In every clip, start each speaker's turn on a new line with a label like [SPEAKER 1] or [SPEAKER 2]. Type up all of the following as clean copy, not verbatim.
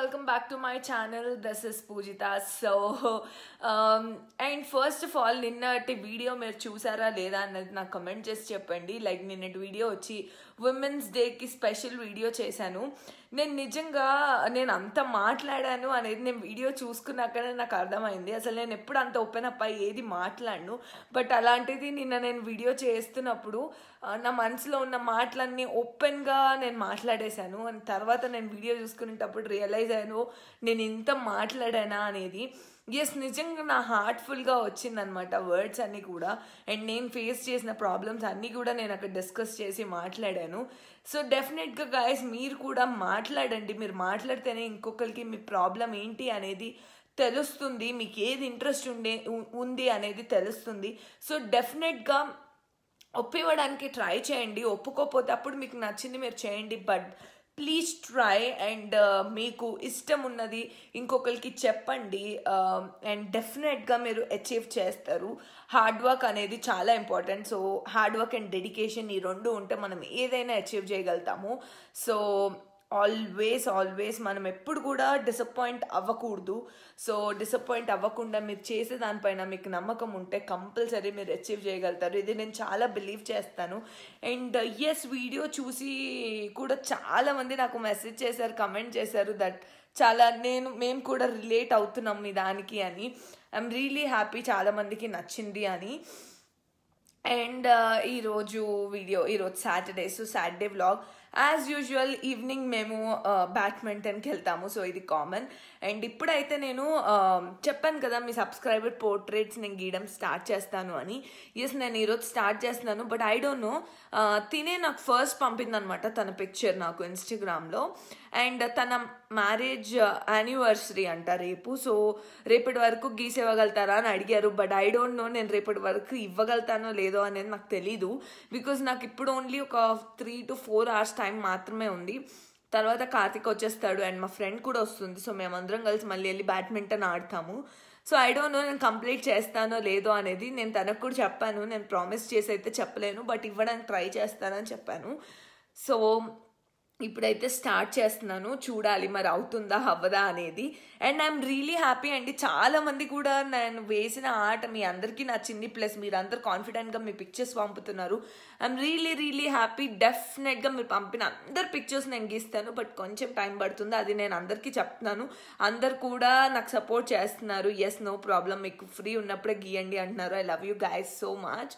[SPEAKER 1] welcome back to my channel. This is Poojita. And first of all, నిన్నటి video మీరు చూసారా లేదా అన్నది నాకు కమెంట్ చేసి చెప్పండి. లైక్ నిన్నటి వీడియో వచ్చి ఉమెన్స్ డేకి స్పెషల్ వీడియో చేశాను. నేను నిజంగా అంత మాట్లాడాను అనేది నేను వీడియో చూసుకున్నాకనే నాకు అర్థమైంది. అసలు నేను ఎప్పుడు అంత ఓపెన్ అప్ అయ్యి ఏది మాట్లాడను. బట్ అలాంటిది నిన్న నేను వీడియో చేస్తున్నప్పుడు నా మనసులో ఉన్న మాటలన్నీ ఓపెన్గా నేను మాట్లాడేశాను. అండ్ తర్వాత నేను వీడియో చూసుకునేటప్పుడు రియలైజ్ అయ్యాను నేను ఇంత మాట్లాడానా అనేది. ఎస్, నిజంగా నా హార్ట్ఫుల్గా వచ్చిందనమాట వర్డ్స్ అన్నీ కూడా. అండ్ నేను ఫేస్ చేసిన ప్రాబ్లమ్స్ అన్నీ కూడా నేను అక్కడ డిస్కస్ చేసి మాట్లాడాను. సో డెఫినెట్గా గైస్ మీరు కూడా మాట్లాడండి. మీరు మాట్లాడితేనే ఇంకొకరికి మీ ప్రాబ్లం ఏంటి అనేది తెలుస్తుంది, మీకు ఏది ఇంట్రెస్ట్ ఉంది అనేది తెలుస్తుంది. సో డెఫినెట్గా ఒప్పివ్వడానికి ట్రై చేయండి. ఒప్పుకోకపోతే అప్పుడు మీకు నచ్చింది మీరు చేయండి. బట్ ప్లీజ్ ట్రై అండ్ మీకు ఇష్టం ఉన్నది ఇంకొకరికి చెప్పండి. అండ్ డెఫినెట్గా మీరు అచీవ్ చేస్తారు. హార్డ్ వర్క్ అనేది చాలా important. So hard work and dedication ఈ రెండు ఉంటే మనం ఏదైనా అచీవ్ చేయగలుగుతాము. సో ఆల్వేస్ మనం ఎప్పుడు కూడా డిసప్పాయింట్ అవ్వకూడదు. సో డిసప్పాయింట్ అవ్వకుండా మీరు చేసే దానిపైన మీకు నమ్మకం ఉంటే కంపల్సరీ మీరు అచీవ్ చేయగలుగుతారు. ఇది నేను చాలా బిలీవ్ చేస్తాను. అండ్ ఎస్, వీడియో చూసి కూడా చాలామంది నాకు మెసేజ్ చేశారు, కమెంట్ చేశారు దట్ మేము కూడా రిలేట్ అవుతున్నాం మీ దానికి అని. ఐఎమ్ రియలీ హ్యాపీ చాలామందికి నచ్చింది అని. అండ్ ఈరోజు Saturday. So Saturday vlog as usual evening మేము బ్యాడ్మింటన్కి వెళ్తాము. సో ఇది కామన్. అండ్ ఇప్పుడైతే నేను చెప్పాను కదా మీ సబ్స్క్రైబర్ పోర్ట్రేట్స్ నేను గీయడం స్టార్ట్ చేస్తాను అని. ఎస్, నేను ఈరోజు స్టార్ట్ చేస్తున్నాను. బట్ ఐ డోంట్ నో, తినే నాకు ఫస్ట్ పంపిందనమాట తన పిక్చర్ నాకు ఇన్స్టాగ్రామ్లో. అండ్ తన మ్యారేజ్ యానివర్సరీ అంట రేపు. సో రేపటి వరకు గీసివ్వగలుగుతారా అని అడిగారు. బట్ ఐ డోంట్ నో నేను రేపటి వరకు ఇవ్వగలుగుతానో లేదో అనేది నాకు తెలీదు. బికాజ్ నాకు ఇప్పుడు ఓన్లీ ఒక 3 to 4 hours టైం మాత్రమే ఉంది. తర్వాత కార్తిక్ వచ్చేస్తాడు అండ్ మా ఫ్రెండ్ కూడా వస్తుంది. సో మేమందరం కలిసి మళ్ళీ వెళ్ళి బ్యాడ్మింటన్ ఆడతాము. సో ఐ డోంట్ నో నేను కంప్లీట్ చేస్తానో లేదో అనేది. నేను తనకు కూడా చెప్పాను, నేను ప్రామిస్ చేసి అయితే చెప్పలేను, బట్ ఇవ్వడానికి ట్రై చేస్తానని చెప్పాను. సో ఇప్పుడైతే స్టార్ట్ చేస్తున్నాను, చూడాలి మరి అవుతుందా అవ్వదా అనేది. అండ్ ఐఎమ్ రియలీ హ్యాపీ అండి. చాలామంది కూడా నేను వేసిన ఆట మీ అందరికీ నచ్చింది. ప్లస్ మీరు అందరు కాన్ఫిడెంట్గా మీ పిక్చర్స్ పంపుతున్నారు. I'm really happy. డెఫినెట్గా మీరు పంపిన అందరు పిక్చర్స్ నేను గీస్తాను. బట్ కొంచెం టైం పడుతుంది, అది నేను అందరికీ చెప్తున్నాను. అందరు కూడా నాకు సపోర్ట్ చేస్తున్నారు. ఎస్, నో ప్రాబ్లం, మీకు ఫ్రీ ఉన్నప్పుడే గీయండి అంటున్నారు. I love you guys so much.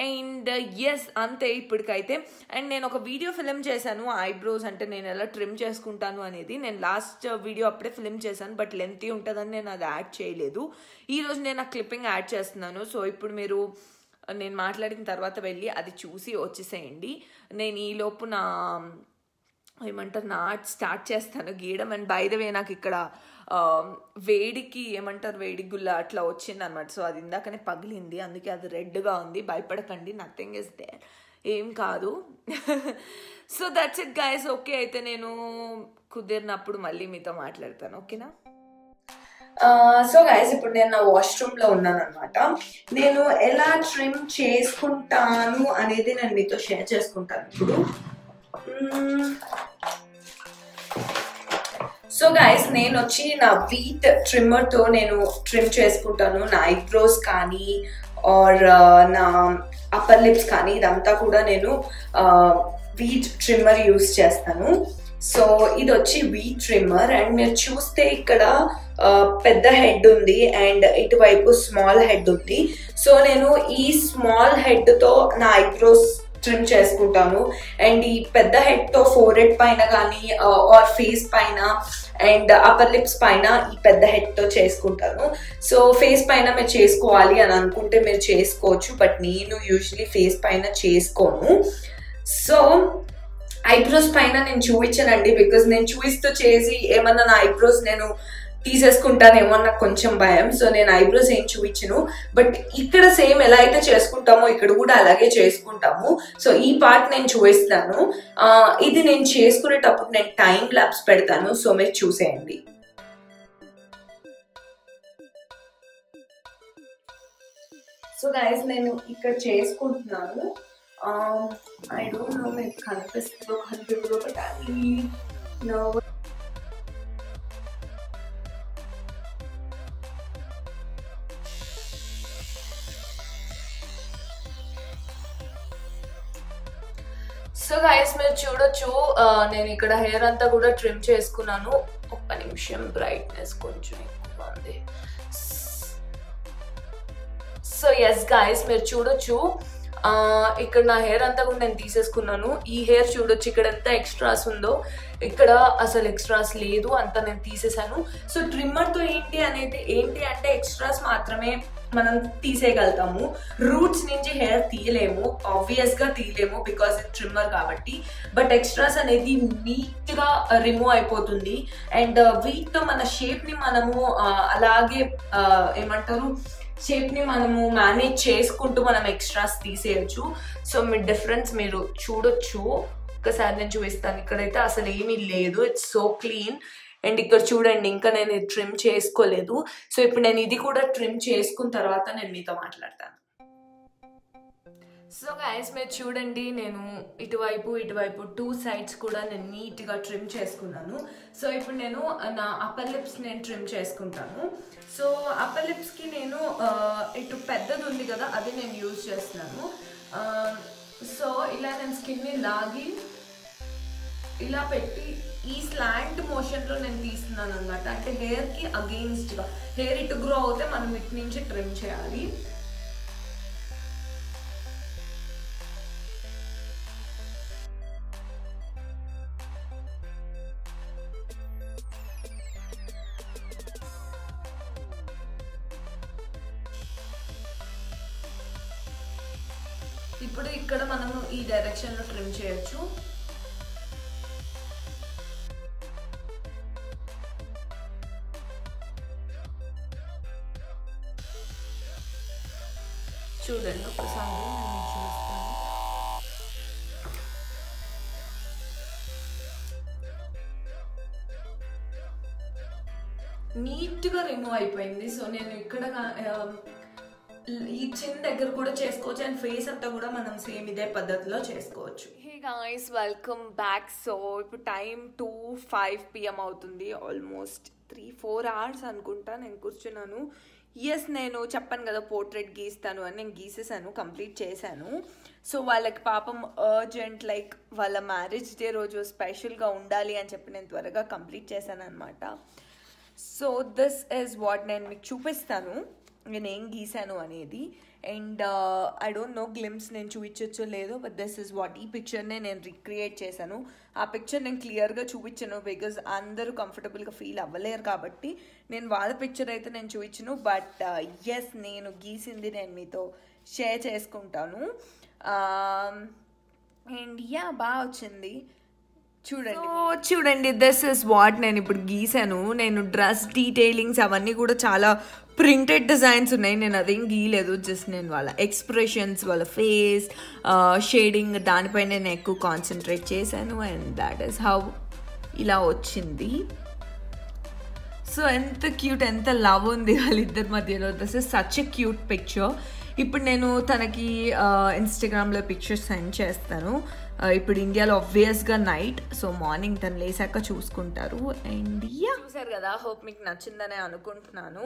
[SPEAKER 1] And yes, అంతే ఇప్పటికైతే. అండ్ నేను ఒక వీడియో ఫిల్మ్ చేశాను ఐబ్రోస్ అంటే నేను ఎలా ట్రిమ్ చేసుకుంటాను అనేది. నేను లాస్ట్ వీడియో అప్పుడే ఫిల్మ్ చేశాను, బట్ లెంతీ ఉంటుందని నేను అది యాడ్ చేయలేదు. ఈరోజు నేను ఆ క్లిప్పింగ్ యాడ్ చేస్తున్నాను. సో ఇప్పుడు మీరు నేను మాట్లాడిన తర్వాత వెళ్ళి అది చూసి వచ్చేసేయండి. నేను ఈలోపు నా ఆర్ట్ స్టార్ట్ చేస్తాను గీయడం. అండ్ బై ద వే నాకు ఇక్కడ వేడి గుల్ల అట్లా వచ్చింది అనమాట. సో అది ఇందాకనే పగిలింది, అందుకే అది రెడ్గా ఉంది. భయపడకండి, నథింగ్ ఇస్ దేర్, ఏం కాదు. So that's it guys. Okay, అయితే నేను కుదిరినప్పుడు మళ్ళీ మీతో మాట్లాడతాను, ఓకేనా? సో గైస్, ఇప్పుడు నేను నా వాష్రూమ్లో ఉన్నాను అనమాట. నేను ఎలా ట్రిమ్ చేసుకుంటాను అనేది నేను మీతో షేర్ చేసుకుంటాను ఇప్పుడు. సో గైస్, నేను వచ్చి నా వీట్ ట్రిమ్మర్తో నేను ట్రిమ్ చేసుకుంటాను. నా ఐబ్రోస్ కానీ ఆర్ నా అప్పర్ లిప్స్ కానీ ఇదంతా కూడా నేను వీట్ ట్రిమ్మర్ యూస్ చేస్తాను. సో ఇది వచ్చి వీట్ ట్రిమ్మర్. అండ్ మీరు చూస్తే ఇక్కడ పెద్ద హెడ్ ఉంది అండ్ ఇటువైపు స్మాల్ హెడ్ ఉంది. సో నేను ఈ స్మాల్ హెడ్తో నా ఐబ్రోస్ ట్రిమ్ చేసుకుంటాను. అండ్ ఈ పెద్ద హెడ్తో ఫోర్ హెడ్ పైన కానీ ఆర్ ఫేస్ పైన అండ్ అప్పర్ లిప్స్ పైన ఈ పెద్ద హెడ్తో చేసుకుంటాను. సో ఫేస్ పైన మీరు చేసుకోవాలి అని అనుకుంటే మీరు చేసుకోవచ్చు, బట్ నేను యూజువలీ ఫేస్ పైన చేసుకోను. సో ఐబ్రోస్ పైన నేను చూపించానండి, బికాజ్ నేను చూపిస్తూ చేసి ఏమన్నా నా ఐబ్రోస్ నేను తీసేసుకుంటానేమో నాకు కొంచెం భయం. సో నేను ఐబ్రోస్ ఏం చూపించను, బట్ ఇక్కడ సేమ్ ఎలా అయితే చేసుకుంటామో ఇక్కడ కూడా అలాగే చేసుకుంటాము. సో ఈ పార్ట్ నేను చూపిస్తాను. ఇది నేను చేసుకునేటప్పుడు నేను టైం ల్యాప్స్ పెడతాను, సో మీరు చూసేయండి. సో గైస్, నేను ఇక్కడ చేసుకుంటున్నాను. I don't know if కనిపిస్తుందో but I know. So guys మీరు చూడొచ్చు నేను ఇక్కడ హెయిర్ అంతా కూడా ట్రిమ్ చేసుకున్నాను. ఒక్క నిమిషం, బ్రైట్నెస్ కొంచెం ఎక్కువగా ఉంది. సో ఎస్ గైస్ మీరు చూడొచ్చు ఇక్కడ నా హెయిర్ అంతా కూడా నేను తీసేసుకున్నాను. ఈ హెయిర్ చూడొచ్చు ఇక్కడ ఎంత ఎక్స్ట్రాస్ ఉందో, ఇక్కడ అసలు ఎక్స్ట్రాస్ లేదు, అంతా నేను తీసేసాను. సో ట్రిమ్మర్తో ఏంటి అంటే ఎక్స్ట్రాస్ మాత్రమే మనం తీసేయగలుగుతాము. రూట్స్ నుంచి హెయిర్ తీయలేము, ఆబ్వియస్గా తీయలేము బికాస్ ఇది ట్రిమ్మర్ కాబట్టి. బట్ ఎక్స్ట్రాస్ అనేది నీట్గా రిమూవ్ అయిపోతుంది. అండ్ వీటితో మన షేప్ని మనము అలాగే ఏమంటారు, షేప్ని మనము మేనేజ్ చేసుకుంటూ మనం ఎక్స్ట్రాస్ తీసేయచ్చు. సో మీ డిఫరెన్స్ మీరు చూడొచ్చు. ఒకసారి నేను చూపిస్తాను. ఇక్కడైతే అసలు ఏమీ లేదు, ఇట్స్ సో క్లీన్. అండ్ ఇక్కడ చూడండి, ఇంకా నేను ఇది ట్రిమ్ చేసుకోలేదు. సో ఇప్పుడు నేను ఇది కూడా ట్రిమ్ చేసుకున్న తర్వాత నేను మీతో మాట్లాడతాను. సో గైస్ మీరు చూడండి, నేను ఇటువైపు 2 సైడ్స్ కూడా నేను నీట్గా ట్రిమ్ చేసుకున్నాను. సో ఇప్పుడు నేను నా అప్పర్ లిప్స్ నేను ట్రిమ్ చేసుకుంటాను. సో అప్పర్ లిప్స్కి నేను ఇటు పెద్దది ఉంది కదా, అది నేను యూజ్ చేస్తున్నాను. సో ఇలా నేను స్కిన్ని లాగి ఇలా పెట్టి ఈ స్లాంట్ మోషన్లో నేను తీస్తున్నాను అనమాట. అంటే హెయిర్కి అగెయిన్స్ట్గా, హెయిర్ ఇటు గ్రో అవుతే మనం ఇటు నుంచి ట్రిమ్ చేయాలి. ఇప్పుడు ఇక్కడ మనము ఈ డైరెక్షన్లో ట్రిమ్ చేయొచ్చు. చూడండి ఒకసారి నేను చూస్తాను. నీట్గా రిమూవ్ అయిపోయింది. సో నేను ఇక్కడ ఈ చిన్న దగ్గర కూడా చేసుకోవచ్చు అండ్ ఫేస్ అంతా కూడా మనం సేమ్ ఇదే పద్ధతిలో చేసుకోవచ్చు. Hey guys, welcome back. So ఇప్పుడు టైం 2:05 PM అవుతుంది. ఆల్మోస్ట్ 3-4 hours అనుకుంటా నేను కూర్చున్నాను. ఎస్, నేను చెప్పాను కదా పోర్ట్రేట్ గీస్తాను అని, నేను గీసేసాను, కంప్లీట్ చేశాను. సో వాళ్ళకి పాపం అర్జెంట్, లైక్ వాళ్ళ మ్యారేజ్ డే రోజు స్పెషల్గా ఉండాలి అని చెప్పి నేను త్వరగా కంప్లీట్ చేశాను అనమాట. సో దిస్ ఈజ్ వాట్ నేను మీకు చూపిస్తాను నేను ఏం గీసాను అనేది. And I don't know glimpse నేను చూపించచ్చో లేదో, బట్ దిస్ ఇస్ వాట్, ఈ పిక్చర్నే నేను రిక్రియేట్ చేశాను. ఆ పిక్చర్ నేను క్లియర్గా చూపించాను బికాజ్ అందరూ కంఫర్టబుల్గా ఫీల్ అవ్వలేరు కాబట్టి నేను వాళ్ళ పిక్చర్ అయితే నేను చూపించను. బట్ ఎస్, నేను గీసింది నేను మీతో షేర్ చేసుకుంటాను. అండ్ యా, బాగా వచ్చింది. చూడండి దిస్ ఇస్ వాట్ నేను ఇప్పుడు గీసాను. నేను డ్రెస్ డీటెయిలింగ్స్ అవన్నీ కూడా చాలా ప్రింటెడ్ డిజైన్స్ ఉన్నాయి, నేను అదేం గీయలేదు. జస్ట్ నేను వాళ్ళ ఎక్స్ప్రెషన్స్, వాళ్ళ ఫేస్ షేడింగ్ దానిపైన నేను ఎక్కువ కాన్సన్ట్రేట్ చేశాను. అండ్ దాట్ ఈస్ హౌ ఇలా వచ్చింది. సో ఎంత క్యూట్, ఎంత లవ్ ఉంది వాళ్ళిద్దరి మధ్యలో. This is such a cute picture. ఇప్పుడు నేను తనకి ఇన్స్టాగ్రామ్లో పిక్చర్స్ సెండ్ చేస్తాను. ఇప్పుడు ఇండియాలో ఆబ్వియస్గా నైట్, సో మార్నింగ్ తను లేసాక చూసుకుంటారు. అండ్ యా, చూసారు కదా, హోప్ మీకు నచ్చిందని అనుకుంటున్నాను.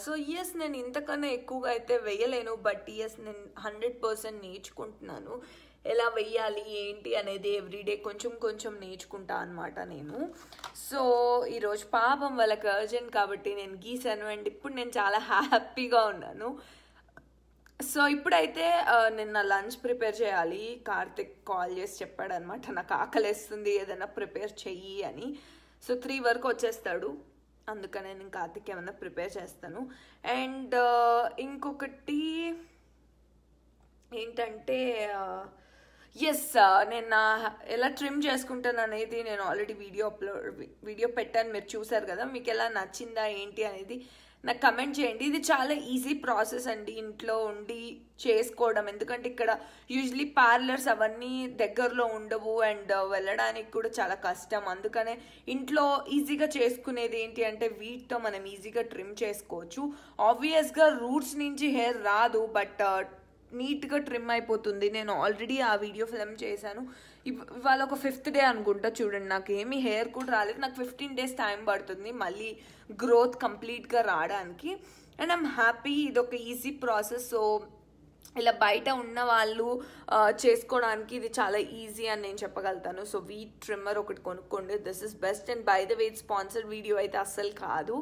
[SPEAKER 1] సో ఎస్, నేను ఇంతకన్నా ఎక్కువగా అయితే వేయలేను, బట్ ఎస్ నేను 100% నేర్చుకుంటున్నాను. ఎలా వెయ్యాలి ఏంటి అనేది ఎవ్రీడే కొంచెం కొంచెం నేర్చుకుంటా అనమాట నేను. సో ఈరోజు పాపం వాళ్ళకి అర్జెంట్ కాబట్టి నేను గీసాను. అండ్ ఇప్పుడు నేను చాలా హ్యాపీగా ఉన్నాను. సో ఇప్పుడైతే నేను నా లంచ్ ప్రిపేర్ చేయాలి. కార్తిక్ కాల్ చేసి చెప్పాడు అనమాట, నాకు ఆకలిస్తుంది ఏదైనా ప్రిపేర్ చెయ్యి అని. సో 3 వరకు వచ్చేస్తాడు, అందుకనే నేను కార్తిక్ ఏమైనా ప్రిపేర్ చేస్తాను. అండ్ ఇంకొకటి ఏంటంటే ఎస్, నేను నా ఎలా ట్రిమ్ చేసుకుంటాను అనేది నేను ఆల్రెడీ వీడియో పెట్టాను, మీరు చూసారు కదా. మీకు ఎలా నచ్చిందా ఏంటి అనేది నాకు కమెంట్ చేయండి. ఇది చాలా ఈజీ ప్రాసెస్ అండి, ఇంట్లో ఉండి చేసుకోవడం. ఎందుకంటే ఇక్కడ యూజువలీ పార్లర్స్ అవన్నీ దగ్గరలో ఉండవు అండ్ వెళ్ళడానికి కూడా చాలా కష్టం. అందుకనే ఇంట్లో ఈజీగా చేసుకునేది ఏంటి అంటే వీటితో మనం ఈజీగా ట్రిమ్ చేసుకోవచ్చు. ఆబ్వియస్గా రూట్స్ నుంచి హెయిర్ రాదు, బట్ నీట్గా ట్రిమ్ అయిపోతుంది. నేను ఆల్రెడీ ఆ వీడియో ఫిల్మ్ చేశాను. ఇవాళ ఒక 5th డే అనుకుంటా. చూడండి, నాకు ఏమీ హెయిర్ కూడా రాలేదు. నాకు 15 days టైం పడుతుంది మళ్ళీ గ్రోత్ కంప్లీట్గా రావడానికి. అండ్ ఐమ్ హ్యాపీ, ఇది ఒక ఈజీ ప్రాసెస్. సో ఇలా బయట ఉన్న వాళ్ళు చేసుకోవడానికి ఇది చాలా ఈజీ అని నేను చెప్పగలుగుతాను. సో వీట్ ట్రిమ్మర్ ఒకటి కొనుక్కోండి, this is best. And by the way sponsored video అయితే అస్సలు కాదు.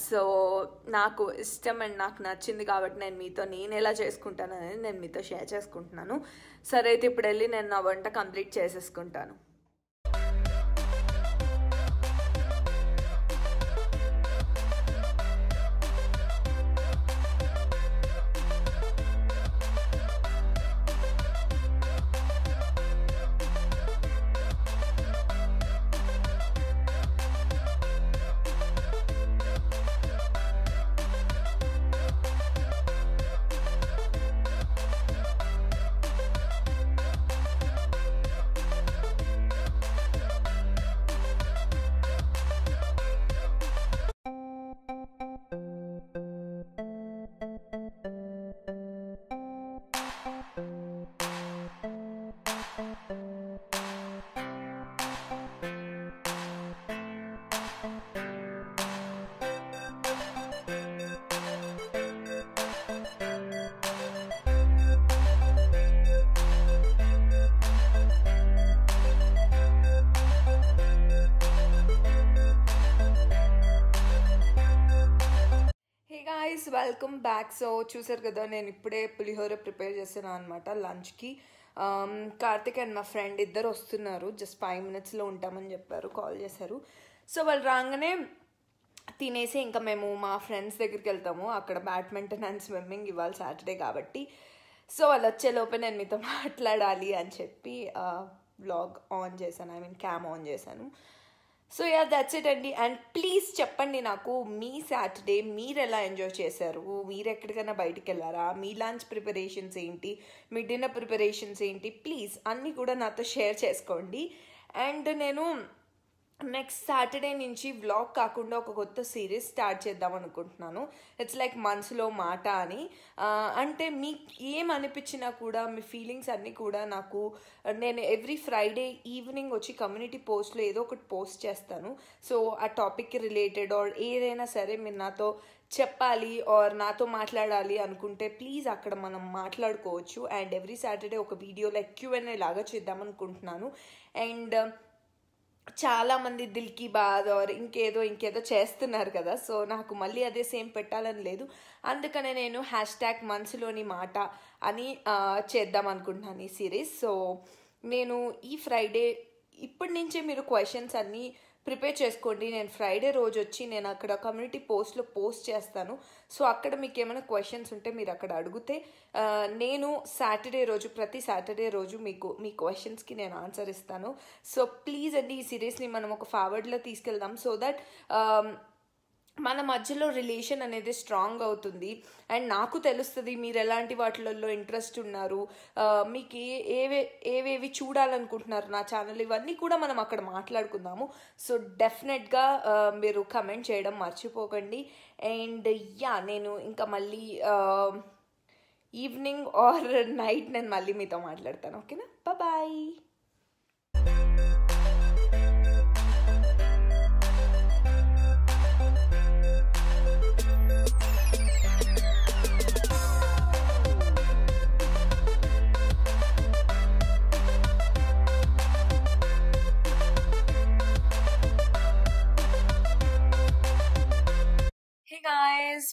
[SPEAKER 1] సో నాకు ఇష్టం అండ్ నాకు నచ్చింది కాబట్టి నేను ఎలా చేసుకుంటాను అనేది నేను మీతో షేర్ చేసుకుంటున్నాను. సరే అయితే ఇప్పుడు వెళ్ళి నేను నా వంట కంప్లీట్ చేసేసుకుంటాను. Welcome back. సో చూసారు కదా, నేను ఇప్పుడే పులిహోర ప్రిపేర్ చేస్తున్నాను అనమాట లంచ్కి. కార్తిక్ అండ్ మా ఫ్రెండ్ ఇద్దరు వస్తున్నారు, జస్ట్ 5 minutesలో ఉంటామని చెప్పారు, కాల్ చేశారు. సో వాళ్ళు రాగానే తినేసి ఇంకా మేము మా ఫ్రెండ్స్ దగ్గరికి వెళ్తాము. అక్కడ బ్యాడ్మింటన్ అండ్ స్విమ్మింగ్ ఇవాళ సాటర్డే కాబట్టి. సో వాళ్ళు వచ్చేలోపే నేను మీతో మాట్లాడాలి అని చెప్పి వ్లాగ్ ఆన్ చేశాను, ఐ మీన్ క్యామ్ ఆన్ చేశాను. సో యా, దట్స్ ఇట్ అండి. అండ్ ప్లీజ్ చెప్పండి నాకు, మీ సాటర్డే మీరు ఎలా ఎంజాయ్ చేశారు, మీరు ఎక్కడికైనా బయటికి వెళ్ళారా, మీ లంచ్ ప్రిపరేషన్స్ ఏంటి, మీ డిన్నర్ ప్రిపరేషన్స్ ఏంటి, ప్లీజ్ అన్నీ కూడా నాతో షేర్ చేసుకోండి. అండ్ నేను నెక్స్ట్ సాటర్డే నుంచి వ్లాగ్ కాకుండా ఒక కొత్త సిరీస్ స్టార్ట్ చేద్దాం అనుకుంటున్నాను. ఇట్స్ లైక్ మనసులో మాట అని. అంటే మీకు ఏమనిపించినా కూడా మీ ఫీలింగ్స్ అన్నీ కూడా నాకు, నేను ఎవ్రీ ఫ్రైడే ఈవినింగ్ వచ్చి కమ్యూనిటీ పోస్ట్లో ఏదో ఒకటి పోస్ట్ చేస్తాను. సో ఆ టాపిక్కి రిలేటెడ్ ఆర్ ఏదైనా సరే మీరు నాతో చెప్పాలి ఆర్ నాతో మాట్లాడాలి అనుకుంటే ప్లీజ్ అక్కడ మనం మాట్లాడుకోవచ్చు. అండ్ ఎవ్రీ సాటర్డే ఒక వీడియో లైక్ Q&A లాగా చేద్దాం అనుకుంటున్నాను. అండ్ చాలామంది దిల్ కీ బాత్ ఆర్ ఇంకేదో చేస్తున్నారు కదా, సో నాకు మళ్ళీ అదే సేమ్ పెట్టాలని లేదు. అందుకనే నేను #మనసులోని మాట అని చేద్దాం అనుకుంటున్నాను ఈ సిరీస్. సో నేను ఈ ఫ్రైడే ఇప్పటి నుంచే మీరు క్వశ్చన్స్ అన్నీ ప్రిపేర్ చేసుకోండి. నేను ఫ్రైడే రోజు వచ్చి నేను అక్కడ కమ్యూనిటీ పోస్ట్లో పోస్ట్ చేస్తాను. సో అక్కడ మీకు ఏమైనా క్వశ్చన్స్ ఉంటే మీరు అక్కడ అడిగితే నేను ప్రతి సాటర్డే రోజు మీ క్వశ్చన్స్కి నేను ఆన్సర్ ఇస్తాను. సో ప్లీజ్ అండి, ఈ సిరీస్ని మనం ఒక ఫార్వర్డ్లో తీసుకెళ్దాం సో దట్ మన మధ్యలో రిలేషన్ అనేది స్ట్రాంగ్ అవుతుంది. అండ్ నాకు తెలుస్తుంది మీరు ఎలాంటి వాటిలలో ఇంట్రెస్ట్ ఉన్నారు, మీకు ఏవేవి చూడాలనుకుంటున్నారు నా ఛానల్, ఇవన్నీ కూడా మనం అక్కడ మాట్లాడుకుందాము. సో డెఫినెట్గా మీరు కమెంట్ చేయడం మర్చిపోకండి. అండ్ యా, నేను ఇంకా మళ్ళీ ఈవినింగ్ ఆర్ నైట్ నేను మళ్ళీ మీతో మాట్లాడతాను. ఓకేనా, bye.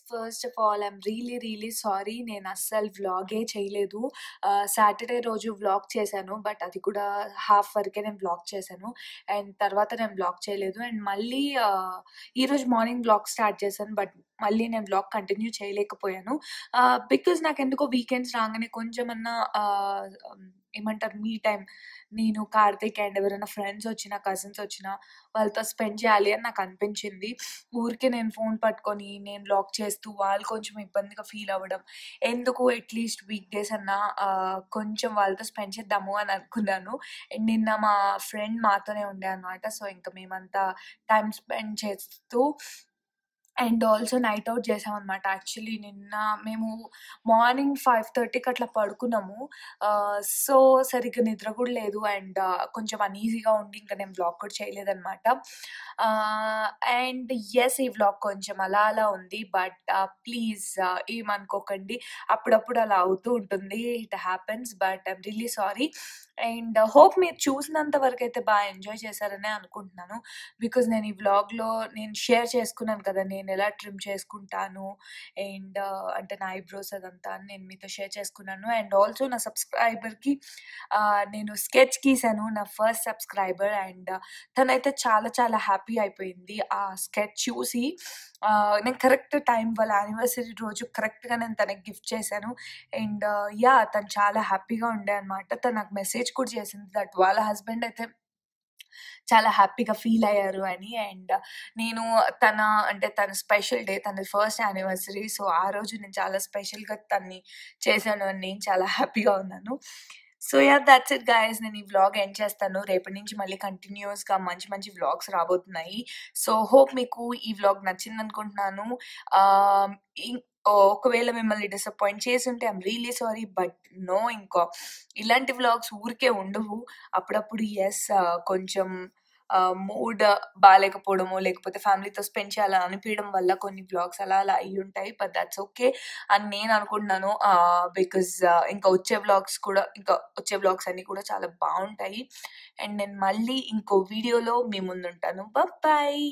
[SPEAKER 1] First of all I'm really sorry, నేను అస్సలు వ్లాగే చేయలేదు. సాటర్డే రోజు వ్లాగ్ చేశాను, బట్ అది కూడా హాఫ్ వరకే నేను వ్లాగ్ చేశాను. అండ్ తర్వాత నేను వ్లాగ్ చేయలేదు. అండ్ మళ్ళీ ఈరోజు మార్నింగ్ వ్లాగ్ స్టార్ట్ చేశాను, బట్ మళ్ళీ నేను వ్లాగ్ కంటిన్యూ చేయలేకపోయాను. బికాజ్ నాకు ఎందుకో వీకెండ్స్ రాగానే కొంచెమన్నా ఏమంటారు, మీ టైం, నేను కార్తిక్ అండ్ ఎవరైనా ఫ్రెండ్స్ వచ్చినా కజిన్స్ వచ్చినా వాళ్ళతో స్పెండ్ చేయాలి అని నాకు అనిపించింది. ఊరికే నేను ఫోన్ పట్టుకొని నేను వ్లాగ్ చేస్తూ వాళ్ళు కొంచెం ఇబ్బందిగా ఫీల్ అవ్వడం ఎందుకు, అట్లీస్ట్ వీక్ డేస్ అన్నా కొంచెం వాళ్ళతో స్పెండ్ చేద్దాము అని అనుకున్నాను. అండ్ నిన్న మా ఫ్రెండ్ మాతోనే ఉండే అనమాట. సో ఇంకా మేమంతా టైం స్పెండ్ చేస్తూ
[SPEAKER 2] అండ్ ఆల్సో నైట్ ఔట్ చేసామనమాట. యాక్చువల్లీ నిన్న మేము మార్నింగ్ 5:30కి అట్లా పడుకున్నాము. సో, సరిగ్గా నిద్ర కూడా లేదు. అండ్ కొంచెం అన్‌ఈజీగా ఉండి ఇంక నేను వ్లాగ్ కూడా చేయలేదనమాట. అండ్ యెస్, ఈ వ్లాగ్ కొంచెం అలా అలా ఉంది. బట్ ప్లీజ్ ఏమనుకోకండి. అప్పుడప్పుడు అలా అవుతూ ఉంటుంది. It happens. But I'm really sorry. And hope మీరు చూసినంత వరకైతే ఎంజాయ్ చేశారనే అనుకుంటున్నాను. బికాజ్ నేను ఈ వ్లాగ్‌లో నేను షేర్ చేసుకున్నాను కదా! నేనెలా ట్రిమ్ చేసుకుంటాను. అండ్ అంటే నా ఐబ్రోస్ అదంతా అని నేను మీతో షేర్ చేసుకున్నాను. అండ్ ఆల్సో నా సబ్స్క్రైబర్‌కి నేను స్కెచ్ గీసాను. నా ఫస్ట్ సబ్స్క్రైబర్. అండ్ తనైతే చాలా చాలా హ్యాపీ అయిపోయింది ఆ స్కెచ్ చూసి. నేను కరెక్ట్ టైం వాళ్ళ యానివర్సరీ రోజు కరెక్ట్‌గా నేను తనకి గిఫ్ట్ చేశాను. And yeah! తను చాలా హ్యాపీగా ఉండే అనమాట. తను నాకు మెసేజ్ కూడా చేసింది దట్ వాళ్ళ హస్బెండ్ అయితే చాలా హ్యాపీగా ఫీల్ అయ్యారు అని. అండ్ నేను తన అంటే తన స్పెషల్ డే, తనది ఫస్ట్ యానివర్సరీ. సో, ఆ రోజు నేను చాలా స్పెషల్‌గా తనని చేశాను అని నేను చాలా హ్యాపీగా ఉన్నాను. So, yeah! That's it guys. నేను ఈ వ్లాగ్ ఎండ్ చేస్తాను. రేపటి నుంచి మళ్ళీ కంటిన్యూయస్‌గా మంచి మంచి వ్లాగ్స్ రాబోతున్నాయి. సో, హోప్ మీకు ఈ వ్లాగ్ నచ్చిందనుకుంటున్నాను. ఆహ్, ఇం ఒకవేళ మిమ్మల్ని డిసప్పాయింట్ చేసుంటే I'm really sorry. But no, ఇంకా ఇలాంటి వ్లాగ్స్ ఊరికే ఉండవు. అప్పుడప్పుడు కొంచెం మూడ్ బాలేకపోవడమో, లేకపోతే ఫ్యామిలీతో స్పెండ్ చేయాలని అనిపియడం వల్ల కొన్ని వ్లాగ్స్ అలా అలా అయ్యుంటాయి. బట్ దట్స్ ఓకే అని నేను అనుకుంటున్నాను. బికాజ్ ఇంకా వచ్చే వ్లాగ్స్ అన్నీ కూడా చాలా బావుంటాయి. అండ్ నేను మళ్ళీ ఇంకో వీడియోలో మీ ముందుంటాను. బాయ్.